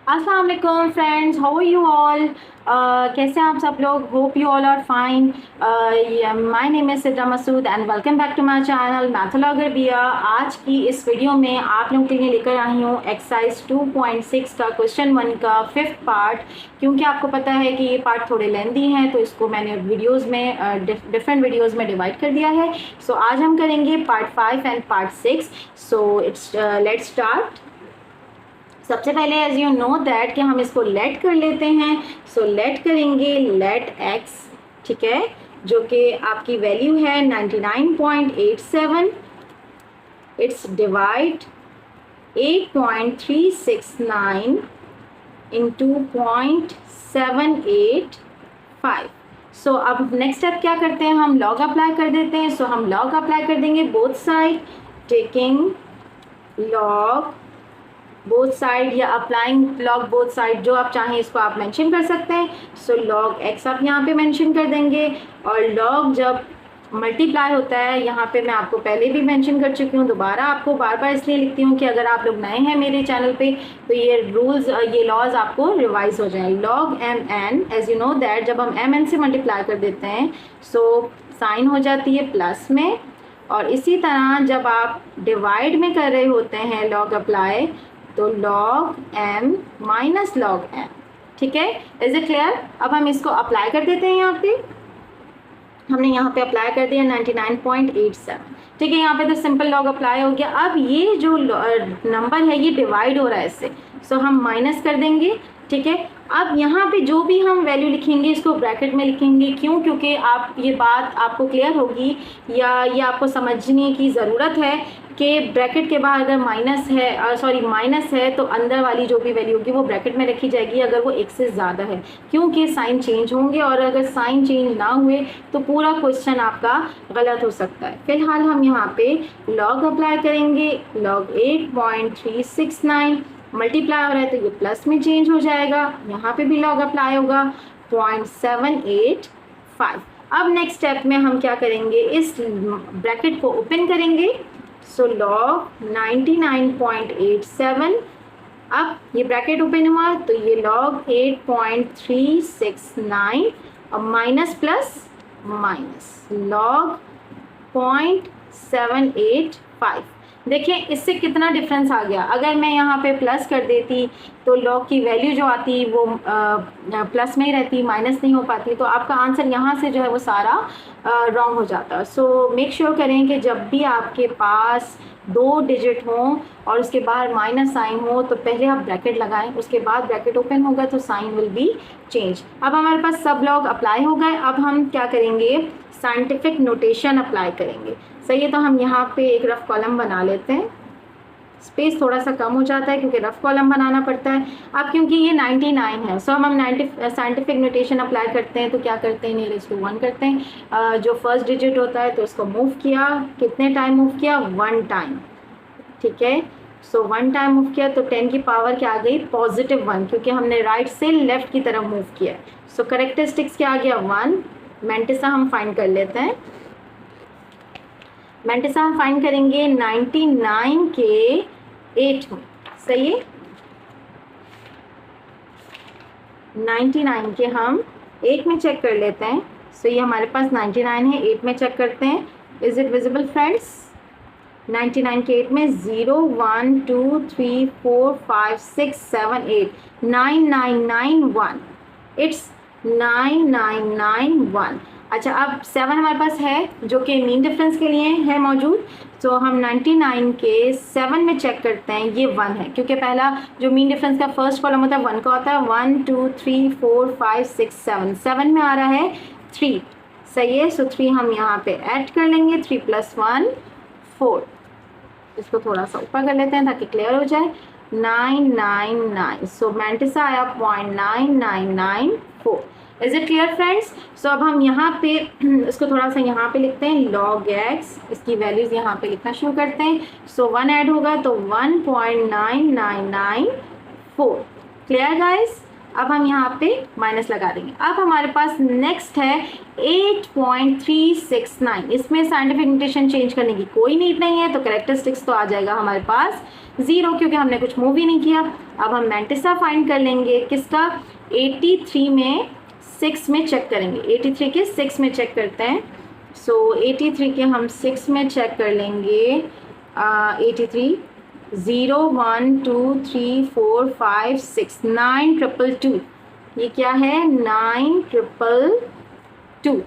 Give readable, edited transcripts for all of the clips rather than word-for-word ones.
अस्सलाम वालेकुम friends, how are you all. कैसे हैं आप सब लोग। Hope you all are fine. My name is Sidra Masood and welcome back to my channel Mathologer Bia. आज की इस वीडियो में आप लोगों के लिए लेकर आई हूँ एक्सरसाइज 2.6 का क्वेश्चन 1 का 5th पार्ट। क्योंकि आपको पता है कि ये पार्ट थोड़े लेंदी हैं तो इसको मैंने वीडियोज़ में डिफरेंट वीडियोज़ में डिवाइड कर दिया है। सो आज हम करेंगे part 5 and part 6। So let's start. सबसे पहले एज यू नो दैट कि हम इसको लेट कर लेते हैं। सो लेट करेंगे लेट एक्स, ठीक है, जो कि आपकी वैल्यू है 99.87। It's divide 8.369 into 0.785। सो अब नेक्स्ट स्टेप क्या करते हैं, हम लॉग अप्लाई कर देते हैं। सो हम लॉग अप्लाई कर देंगे both side, taking log both side या अप्लाइंग लॉग बोथ साइड, जो आप चाहें इसको आप मेंशन कर सकते हैं। सो लॉग एक्स आप यहाँ पे मेंशन कर देंगे। और लॉग जब मल्टीप्लाई होता है, यहाँ पे मैं आपको पहले भी मेंशन कर चुकी हूँ, दोबारा आपको बार बार इसलिए लिखती हूँ कि अगर आप लोग नए हैं मेरे चैनल पे तो ये रूल्स, ये लॉज आपको रिवाइज हो जाए। Log m n, as you know that जब हम एम एन से मल्टीप्लाई कर देते हैं सो साइन हो जाती है प्लस में। और इसी तरह जब आप डिवाइड में कर रहे होते हैं लॉग अप्लाई, तो log m minus log m, ठीक है। Is it clear. अब हम इसको अप्लाई कर देते हैं। यहाँ पे हमने यहाँ पे अप्लाई कर दिया 99.87, ठीक है। यहाँ पे तो सिंपल लॉग अप्लाई हो गया। अब ये जो नंबर है ये डिवाइड हो रहा है इससे, सो हम माइनस कर देंगे, ठीक है। अब यहाँ पे जो भी हम वैल्यू लिखेंगे इसको ब्रैकेट में लिखेंगे। क्यों? क्योंकि आप ये बात आपको क्लियर होगी या ये आपको समझने की ज़रूरत है कि ब्रैकेट के बाद अगर माइनस है तो अंदर वाली जो भी वैल्यू होगी वो ब्रैकेट में रखी जाएगी अगर वो एक से ज़्यादा है, क्योंकि साइन चेंज होंगे और अगर साइन चेंज ना हुए तो पूरा क्वेश्चन आपका गलत हो सकता है। फिलहाल हम यहाँ पे लॉग अप्लाई करेंगे। लॉग 8.369 मल्टीप्लाई हो रहा है तो ये प्लस में चेंज हो जाएगा। यहाँ पे भी लॉग अप्लाई होगा 0.785। अब नेक्स्ट स्टेप में हम क्या करेंगे, इस ब्रैकेट को ओपन करेंगे। सो लॉग 99.87, अब ये ब्रैकेट ओपन हुआ तो ये लॉग 8.369 और माइनस प्लस माइनस लॉग 0.785। देखिए इससे कितना डिफरेंस आ गया। अगर मैं यहाँ पे प्लस कर देती तो लॉग की वैल्यू जो आती वो प्लस में ही रहती, माइनस नहीं हो पाती, तो आपका आंसर यहाँ से जो है वो सारा रॉन्ग हो जाता। सो मेक श्योर करें कि जब भी आपके पास 2 डिजिट हों और उसके बाहर माइनस साइन हो तो पहले आप ब्रैकेट लगाएं, उसके बाद ब्रैकेट ओपन होगा तो साइन विल बी चेंज। अब हमारे पास सब लॉग अप्लाई हो गए। अब हम क्या करेंगे, साइंटिफिक नोटेशन अप्लाई करेंगे। सही है, तो हम यहाँ पे एक रफ कॉलम बना लेते हैं। स्पेस थोड़ा सा कम हो जाता है क्योंकि रफ कॉलम बनाना पड़ता है। अब क्योंकि ये 99 है सो हम साइंटिफिक नोटेशन अप्लाई करते हैं तो क्या करते हैं, नियरेस्ट टू 1 करते हैं। जो फर्स्ट डिजिट होता है तो उसको मूव किया, कितने टाइम मूव किया, 1 टाइम, ठीक है। सो 1 टाइम मूव किया तो 10 की पावर क्या आ गई, +1, क्योंकि हमने राइट से लेफ्ट की तरफ मूव किया। सो करेक्टरिस्टिक्स क्या आ गया, 1। मेंटिसा हम फाइंड कर लेते हैं। मेंटिसा हम फाइंड करेंगे 99 के 8 में, सही है। 99 के हम 8 में चेक कर लेते हैं। सो ये हमारे पास 99 है, 8 में चेक करते हैं। Is it visible friends? 99 के 8 में 0 1 2 3 4 5 6 7 8 9991, इट्स 9991। अच्छा, अब 7 हमारे पास है जो कि मीन डिफरेंस के लिए है मौजूद। तो हम 99 के 7 में चेक करते हैं, ये 1 है क्योंकि पहला जो मीन डिफरेंस का फर्स्ट कॉलम होता है 1 का होता है। 1 2 3 4 5 6 7 में आ रहा है 3, सही है। सो 3 हम यहाँ पे ऐड कर लेंगे, 3 + 1 4। इसको थोड़ा सा ऊपर कर लेते हैं ताकि क्लियर हो जाए। 999, सो मेंटिसा आया 0.9994। Is it clear friends? So अब हम यहाँ पे इसको थोड़ा सा यहाँ पे लिखते हैं, लॉग एक्स, इसकी वैल्यूज़ यहाँ पे लिखना शुरू करते हैं। सो 1 ऐड होगा तो 1.9994। Clear guys? अब हम यहाँ पे माइनस लगा देंगे। अब हमारे पास नेक्स्ट है 8.369। इसमें साइंटिफिक नोटेशन चेंज करने की कोई नीड नहीं है, तो कैरेक्टरिस्टिक्स तो आ जाएगा हमारे पास 0 क्योंकि हमने कुछ मूव ही नहीं किया। अब हम मैंटिसा फाइंड कर लेंगे, किसका, 83 में 6 में चेक करेंगे। 83 के 6 में चेक करते हैं। सो 83 के हम 6 में चेक कर लेंगे। 83 0 1 2 3 4 5 6 9,222। ये क्या है, 9,222।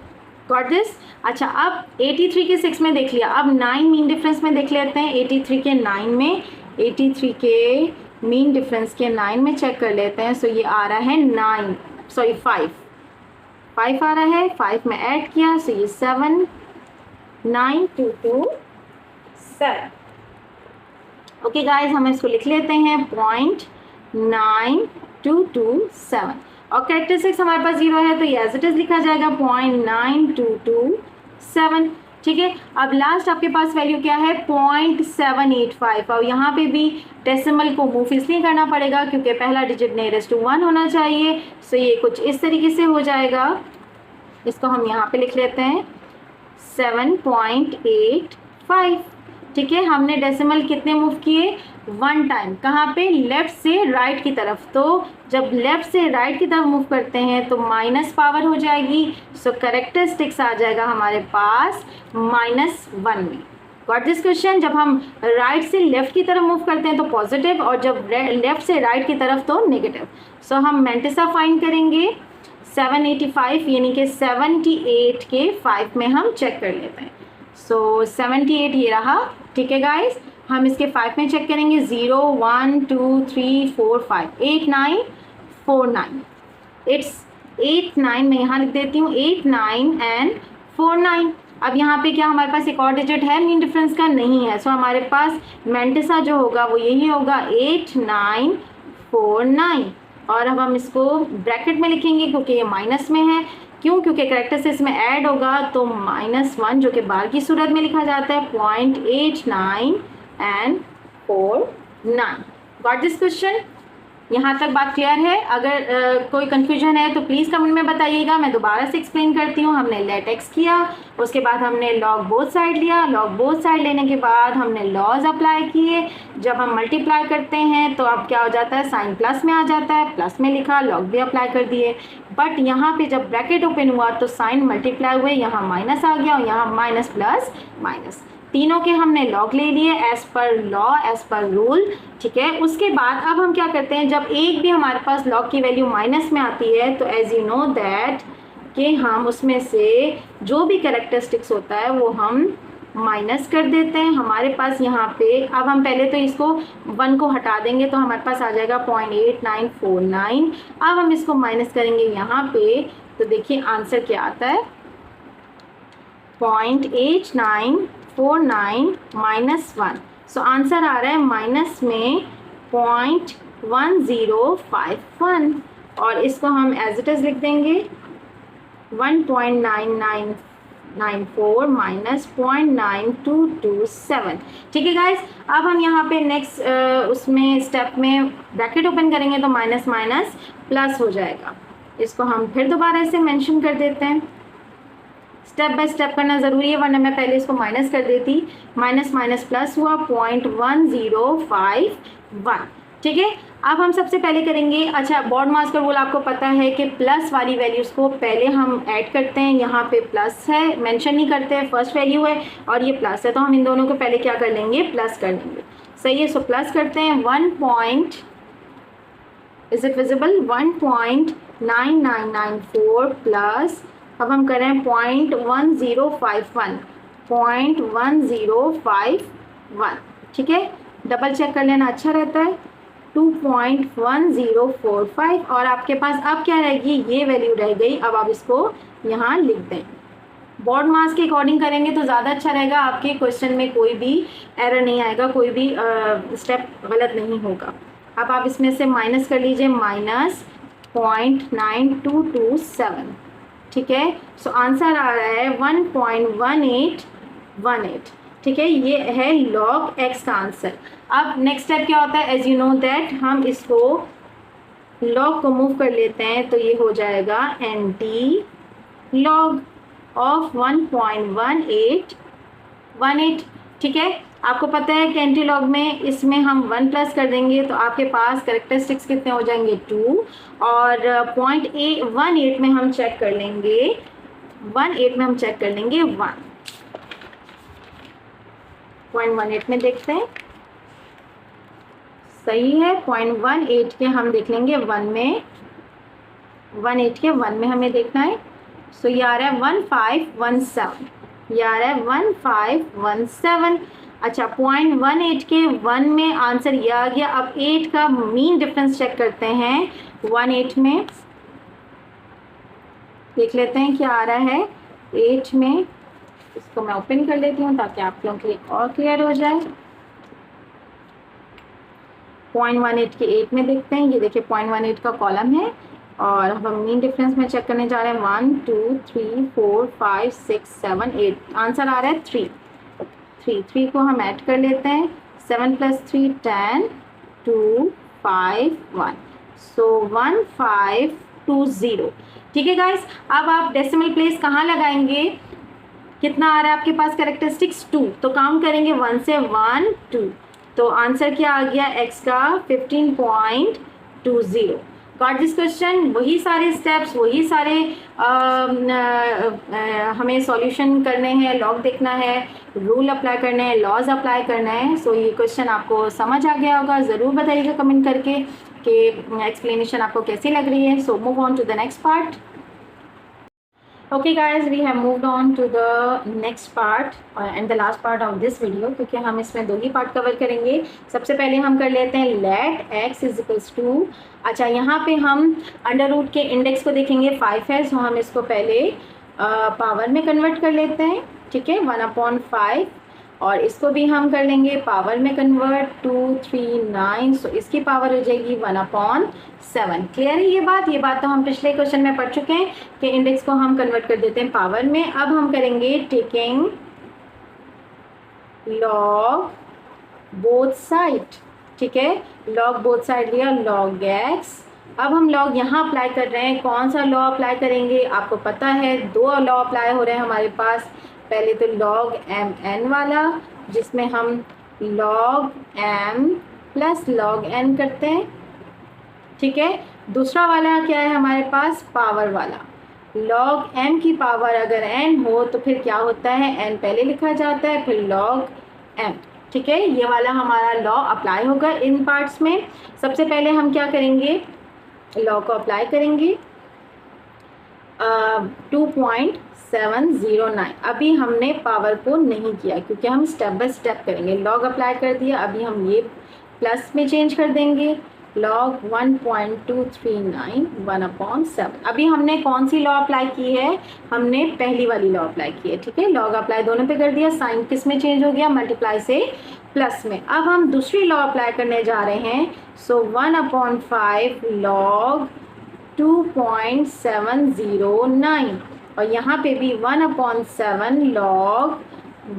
Got this. अच्छा, अब 83 के 6 में देख लिया, अब 9 मीन डिफरेंस में देख लेते हैं। 83 के 9 में, 83 के मीन डिफरेंस के 9 में चेक कर लेते हैं। सो ये आ रहा है 5 आ रहा है, 5 में ऐड किया, सो ये 7 9,227। ओके गाइज, हम इसको लिख लेते हैं 0.9227 और कैरेक्टरिस्टिक्स हमारे पास 0 है तो ये एज इट इज लिखा जाएगा 0.9227। ठीक है, अब लास्ट आपके पास वैल्यू क्या है, 0.785 और यहाँ पे भी डेसिमल को मूव इसलिए करना पड़ेगा क्योंकि पहला डिजिट नियरेस्ट टू 1 होना चाहिए। सो ये कुछ इस तरीके से हो जाएगा। इसको हम यहाँ पे लिख लेते हैं 7.85। ठीक है, हमने डेसिमल कितने मूव किए, 1 टाइम। कहाँ पे, लेफ़्ट से राइट की तरफ। तो जब लेफ़्ट से राइट की तरफ मूव करते हैं तो माइनस पावर हो जाएगी। सो कैरेक्टरिस्टिक्स आ जाएगा हमारे पास -1 में। Got this question. जब हम राइट से लेफ़्ट की तरफ मूव करते हैं तो पॉजिटिव और जब लेफ़्ट से राइट की तरफ तो नेगेटिव। सो हम मैंटिसा फाइंड करेंगे 785 यानी कि 78 के 5 में हम चेक कर लेते हैं। सो 78 ये रहा। ठीक है गाइस, हम इसके 5 में चेक करेंगे। 0 1 2 3 4 5 8 9 4 9। इट्स 8 9, मैं यहाँ लिख देती हूँ 8 9 एंड 4 9। अब यहाँ पे क्या हमारे पास एक और डिजिट है मीन डिफरेंस का, नहीं है। सो हमारे पास मैंटिसा जो होगा वो यही होगा 8 9 4 9 और अब हम इसको ब्रैकेट में लिखेंगे क्योंकि ये माइनस में है। क्यों, क्योंकि कैरेक्टरिस्टिक्स में ऐड होगा तो -1 जो कि बार की सूरत में लिखा जाता है 0.89 एंड 49। Got this question. यहाँ तक बात क्लियर है? अगर कोई कन्फ्यूजन है तो प्लीज़ कमेंट में बताइएगा। मैं दोबारा से एक्सप्लेन करती हूँ। हमने लेट एक्स किया, उसके बाद हमने लॉग बोथ साइड लिया। लॉग बोथ साइड लेने के बाद हमने लॉज अप्लाई किए। जब हम मल्टीप्लाई करते हैं तो अब क्या हो जाता है, साइन प्लस में आ जाता है, प्लस में लिखा, लॉग भी अप्लाई कर दिए। बट यहाँ पे जब ब्रैकेट ओपन हुआ तो साइन मल्टीप्लाई हुए, यहाँ माइनस आ गया और यहाँ माइनस प्लस माइनस, तीनों के हमने लॉग ले लिए as per law, as per rule. ठीक है, उसके बाद अब हम क्या करते हैं, जब एक भी हमारे पास लॉग की वैल्यू माइनस में आती है तो एज यू नो दैट कि हम उसमें से जो भी कैरेक्टरिस्टिक्स होता है वो हम माइनस कर देते हैं। हमारे पास यहाँ पे अब हम पहले तो इसको 1 को हटा देंगे तो हमारे पास आ जाएगा 0.8949। अब हम इसको माइनस करेंगे यहाँ पे तो देखिए आंसर क्या आता है, 0.8949 -1। सो आंसर आ रहा है माइनस में 0.1051 और इसको हम एज इट इज़ लिख देंगे 1.9994 माइनस 0.9227। ठीक है गाइस, अब हम यहाँ पे नेक्स्ट उसमें स्टेप में ब्रैकेट ओपन करेंगे तो माइनस माइनस प्लस हो जाएगा। इसको हम फिर दोबारा से मेंशन कर देते हैं। स्टेप बाय स्टेप करना ज़रूरी है वरना मैं पहले इसको माइनस कर देती। माइनस माइनस प्लस हुआ 0.1051। ठीक है, अब हम सबसे पहले करेंगे, अच्छा बॉड मास का रूल आपको पता है कि प्लस वाली वैल्यूज़ को पहले हम ऐड करते हैं। यहाँ पे प्लस है, मेंशन नहीं करते हैं, फर्स्ट वैल्यू है और ये प्लस है तो हम इन दोनों को पहले क्या कर लेंगे, प्लस कर लेंगे। सही है, सो प्लस करते हैं 1.9994 प्लस, अब हम करें 0.1051 0.1051। ठीक है, डबल चेक कर लेना अच्छा रहता है। 2.1045 और आपके पास अब क्या रहेगी, ये वैल्यू रह गई। अब आप इसको यहाँ लिख दें। बॉड मास के अकॉर्डिंग करेंगे तो ज़्यादा अच्छा रहेगा, आपके क्वेश्चन में कोई भी एरर नहीं आएगा, कोई भी स्टेप गलत नहीं होगा। अब आप इसमें से माइनस कर लीजिए, -0.9227। ठीक है, सो आंसर आ रहा है 1.1818। ठीक है, ये है लॉग एक्स का आंसर। अब नेक्स्ट स्टेप क्या होता है, एज यू नो दैट हम इसको लॉग को मूव कर लेते हैं तो ये हो जाएगा एंटी लॉग ऑफ 1.1818। ठीक है, आपको पता है कि एंटी लॉग में इसमें हम 1 प्लस कर देंगे तो आपके पास कैरेक्टरिस्टिक्स कितने हो जाएंगे 2, और 0.18 में हम चेक कर लेंगे 1 में हम चेक कर लेंगे 1। 0.18 में देखते हैं, सही है। 0.18 के हम देख लेंगे 1 में, 1.8 के 1 में हमें देखना है। सो ये आ रहा है 1517, ये आ रहा है 1517। अच्छा, 0.18 के 1 में आंसर ये आ गया। अब 8 का मीन डिफरेंस चेक करते हैं 1.8 में, देख लेते हैं क्या आ रहा है 8 में। इसको मैं ओपन कर लेती हूँ ताकि आप लोगों के लिए और क्लियर हो जाए। 0.18 के 8 में देखते हैं, ये देखिए 0.18 का कॉलम है, और हम मीन डिफरेंस में चेक करने जा रहे हैं 1 2 3 4 5 6 7 8। आंसर आ रहा है 3 3 को हम ऐड कर लेते हैं। 7 + 3 10 2 5 1, सो 1520। ठीक है गाइस, अब आप डेसिमल प्लेस कहाँ लगाएंगे, कितना आ रहा है आपके पास कैरेक्टरिस्टिक्स 2, तो काउंट करेंगे 1 से 1 2, तो आंसर क्या आ गया x का 15.20। Got this question. वही सारे स्टेप्स, वही सारे हमें सॉल्यूशन करने हैं, लॉग देखना है, रूल अप्लाई करने हैं, लॉज अप्लाई करना है। सो ये क्वेश्चन आपको समझ आ गया होगा, ज़रूर बताइएगा कमेंट करके कि एक्सप्लेनेशन आपको कैसी लग रही है। So move on to the next part. Okay guys, we have moved on to the next part and the last part of this video, क्योंकि हम इसमें 2 ही पार्ट कवर करेंगे। सबसे पहले हम कर लेते हैं लेट x इजिकल्स टू। अच्छा, यहाँ पे हम अंडर रूट के इंडेक्स को देखेंगे 5 है, सो हम इसको पहले पावर में कन्वर्ट कर लेते हैं। ठीक है, 1/5, और इसको भी हम कर लेंगे पावर में कन्वर्ट 2 3 9, सो इसकी पावर हो जाएगी 1/7। क्लियर है ये बात तो हम पिछले क्वेश्चन में पढ़ चुके हैं कि इंडेक्स को हम कन्वर्ट कर देते हैं पावर में। अब हम करेंगे टेकिंग लॉग बोथ साइड। ठीक है, लॉग बोथ साइड लिया, लॉग x। अब हम लॉग यहाँ अप्लाई कर रहे हैं। कौन सा लॉ अप्लाई करेंगे, आपको पता है 2 लॉ अप्लाई हो रहे हैं हमारे पास। पहले तो log mn वाला, जिसमें हम log m plus log n करते हैं। ठीक है, दूसरा वाला क्या है हमारे पास, पावर वाला। log m की पावर अगर n हो तो फिर क्या होता है, n पहले लिखा जाता है फिर log m। ठीक है, ये वाला हमारा लॉ अप्लाई होगा इन पार्ट्स में। सबसे पहले हम क्या करेंगे, लॉ को अप्लाई करेंगे 2.709। अभी हमने पावर को नहीं किया क्योंकि हम स्टेप बाय स्टेप करेंगे। लॉग अप्लाई कर दिया, अभी हम ये प्लस में चेंज कर देंगे, लॉग 1.239 1/7। अभी हमने कौन सी लॉ अप्लाई की है, हमने पहली वाली लॉ अप्लाई की है। ठीक है, लॉग अप्लाई दोनों पे कर दिया, साइन किस में चेंज हो गया, मल्टीप्लाई से प्लस में। अब हम दूसरी लॉ अप्लाई करने जा रहे हैं। सो 1/5 लॉग 2.709, और यहाँ पे भी 1/7 log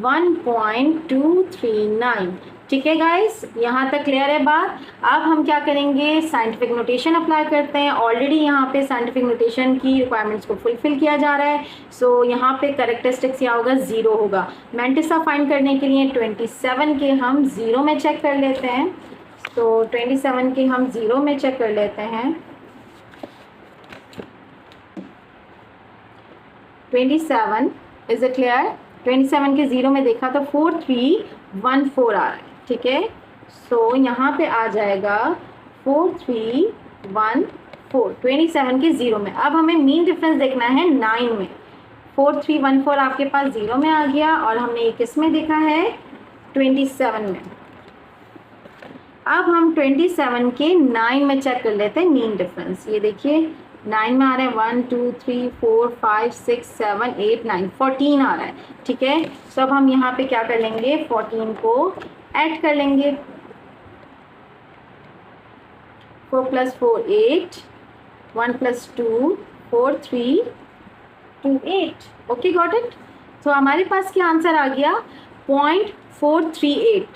1.239। ठीक है गाइस, यहाँ तक क्लियर है बात। अब हम क्या करेंगे, साइंटिफिक नोटेशन अप्लाई करते हैं। ऑलरेडी यहाँ पे साइंटिफिक नोटेशन की रिक्वायरमेंट्स को फुलफिल किया जा रहा है। सो यहाँ पे करेक्टरिस्टिक्स यहाँ होगा 0 होगा। मैंटिसा फाइंड करने के लिए 27 के हम 0 में चेक कर लेते हैं। तो 27 के हम 0 में चेक कर लेते हैं। 27 इज इट क्लियर। 27 के 0 में देखा तो 4314 आ रहा है। ठीक है, सो यहाँ पे आ जाएगा 4314 27 के 0 में। अब हमें मीन डिफरेंस देखना है 9 में। 4314 आपके पास 0 में आ गया, और हमने ये किस में देखा है, 27 में। अब हम 27 के 9 में चेक कर लेते हैं मीन डिफरेंस। ये देखिए 9 में आ रहा है 1 2 3 4 5 6 7 8 9 14 आ रहा है। ठीक है, तो अब हम यहाँ पे क्या कर लेंगे, 14 को ऐड कर लेंगे। 4 + 4 8, 1 + 2 4 3 2 8। Okay, got it. तो हमारे पास क्या आंसर आ गया, 0.438।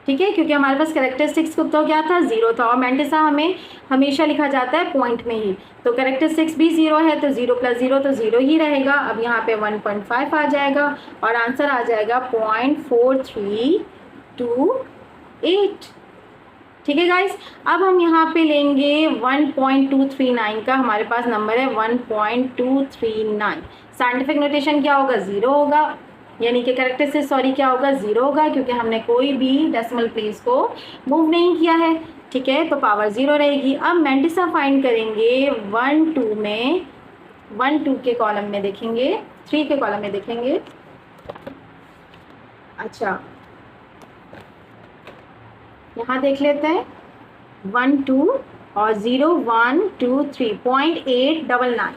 ठीक है, क्योंकि हमारे पास कैरेक्टरिस्टिक्स तो क्या था, 0 था, और मैंटिसा हमें हमेशा लिखा जाता है पॉइंट में ही, तो कैरेक्टरिस्टिक्स भी 0 है, तो 0 + 0 तो 0 ही रहेगा। अब यहाँ पे 1.5 आ जाएगा और आंसर आ जाएगा 0.4328। ठीक है गाइस, अब हम यहाँ पे लेंगे 1.239 का, हमारे पास नंबर है 1.239। साइंटिफिक नोटेशन क्या होगा, 0 होगा, यानी कि कैरेक्टरिस्टिक सॉरी क्या होगा, 0 होगा, क्योंकि हमने कोई भी डेसिमल प्लेस को मूव नहीं किया है। ठीक है, तो पावर 0 रहेगी। अब मैंटिसा फाइंड करेंगे 1 2 में, 1 2 के कॉलम में देखेंगे, 3 के कॉलम में देखेंगे। अच्छा, यहाँ देख लेते हैं 1 2 और 0 1 2 3 0.899।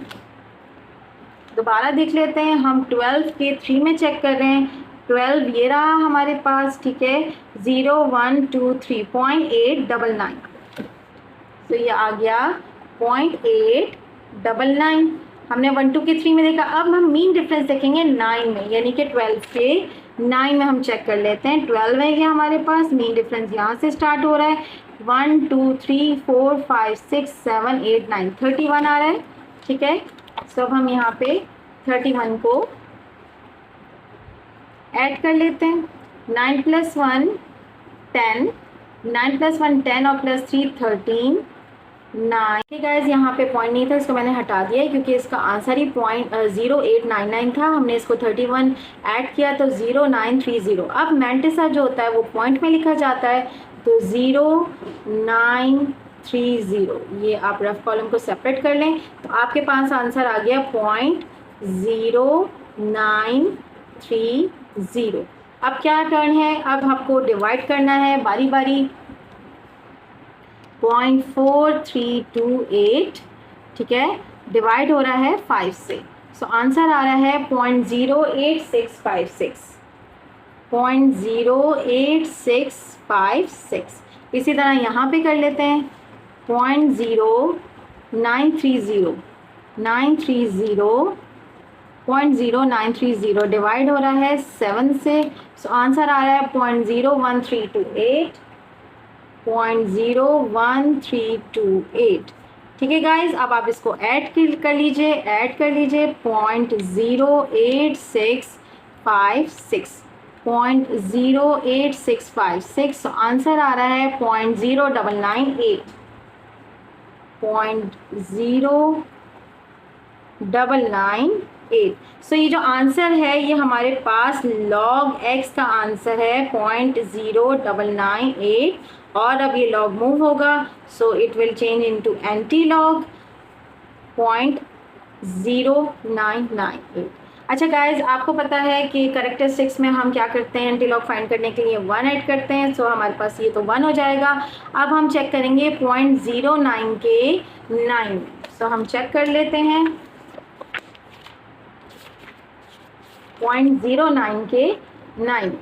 दोबारा देख लेते हैं, हम 12 के 3 में चेक कर रहे हैं, 12 ये रहा हमारे पास। ठीक है, 0 1 2 3 0.899, तो ये आ गया 0.899। हमने 1 2 के 3 में देखा। अब हम मीन डिफरेंस देखेंगे 9 में, यानी कि 12 के 9 में हम चेक कर लेते हैं। 12 है ये हमारे पास, मीन डिफरेंस यहाँ से स्टार्ट हो रहा है, 1 2 3 4 5 6 7 8 9 31 आ रहा है। ठीक है, तो अब हम यहाँ पे 31 को ऐड कर लेते हैं। 9 + 1 10, 9 + 1 10 और +3 13 9। ठीक है गाइस, यहाँ पे पॉइंट नहीं था, इसको मैंने हटा दिया है क्योंकि इसका आंसर ही 0.0899 था। हमने इसको 31 ऐड किया तो 0930। अब मैंटिसा जो होता है वो पॉइंट में लिखा जाता है, तो 0930। ये आप रफ कॉलम को सेपरेट कर लें, तो आपके पास आंसर आ गया 0.0930। अब क्या टर्न है, अब आपको डिवाइड करना है बारी बारी। 0.4328, ठीक है, डिवाइड हो रहा है 5 से, सो आंसर आ रहा है 0.08656, 0.08656। इसी तरह यहाँ पे कर लेते हैं 0.0930, 0.0930 डिवाइड हो रहा है 7 से, सो आंसर आ रहा है 0.01328, 0.01328। ठीक है गाइज, अब आप इसको ऐड कर लीजिए, 0.08656, 0.08656, तो आंसर आ रहा है 0.0998, 0.0998। सो ये जो आंसर है ये हमारे पास log x का आंसर है 0.0998, और अब ये log मूव होगा, so it will change into anti log 0.0998। अच्छा गाइज, आपको पता है कि कैरेक्टरिस्टिक्स में हम क्या करते हैं, एंटी लॉग फाइंड करने के लिए 1 ऐड करते हैं, सो हमारे पास ये तो 1 हो जाएगा। अब हम चेक करेंगे 0.09 के 9, सो हम चेक कर लेते हैं 0.09 के 9 में।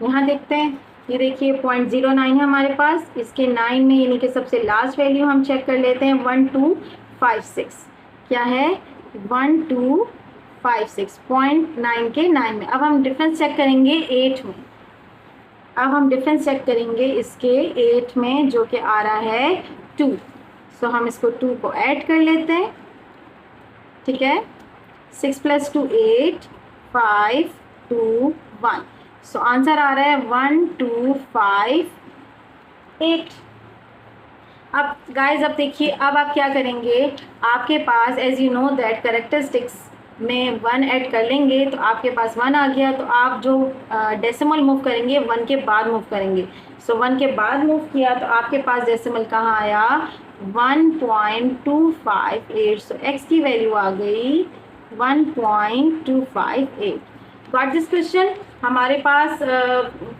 यहाँ देखते हैं, ये देखिए 0.09 है हमारे पास, इसके 9 में यानी कि सबसे लास्ट वैल्यू हम चेक कर लेते हैं 1256। क्या है, 1256, 0.9 के 9 में। अब हम डिफरेंस चेक करेंगे 8 में, अब हम डिफरेंस चेक करेंगे इसके 8 में, जो कि आ रहा है 2, सो हम इसको 2 को ऐड कर लेते हैं। ठीक है, 6 + 2 8, 5 2 1, सो आंसर आ रहा है 1258। अब गाइस, अब देखिए, अब आप क्या करेंगे, आपके पास as you know that characteristics में 1 ऐड कर लेंगे तो आपके पास 1 आ गया, तो आप जो डेसिमल मूव करेंगे 1 के बाद मूव करेंगे, सो 1 के बाद मूव किया तो आपके पास डेसिमल कहाँ आया, 1.258, सो x की वैल्यू आ गई 1.258। Got this question. हमारे पास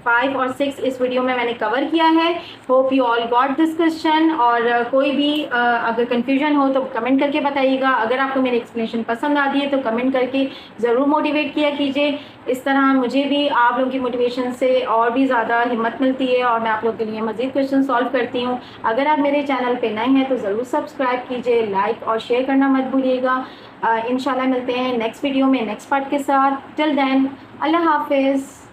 5 और 6 इस वीडियो में मैंने कवर किया है। Hope you all got this question. और कोई भी अगर कन्फ्यूजन हो तो कमेंट करके बताइएगा। अगर आपको मेरी एक्सप्लेनेशन पसंद आती है तो कमेंट करके ज़रूर मोटिवेट किया कीजिए। इस तरह मुझे भी आप लोगों की मोटिवेशन से और भी ज़्यादा हिम्मत मिलती है और मैं आप लोगों के लिए मज़ीद क्वेश्चन सॉल्व करती हूँ। अगर आप मेरे चैनल पे नए हैं तो ज़रूर सब्सक्राइब कीजिए, लाइक और शेयर करना मत भूलिएगा। इंशाल्लाह मिलते हैं नेक्स्ट वीडियो में नेक्स्ट पार्ट के साथ। टिल देन, अल्लाह हाफिज़।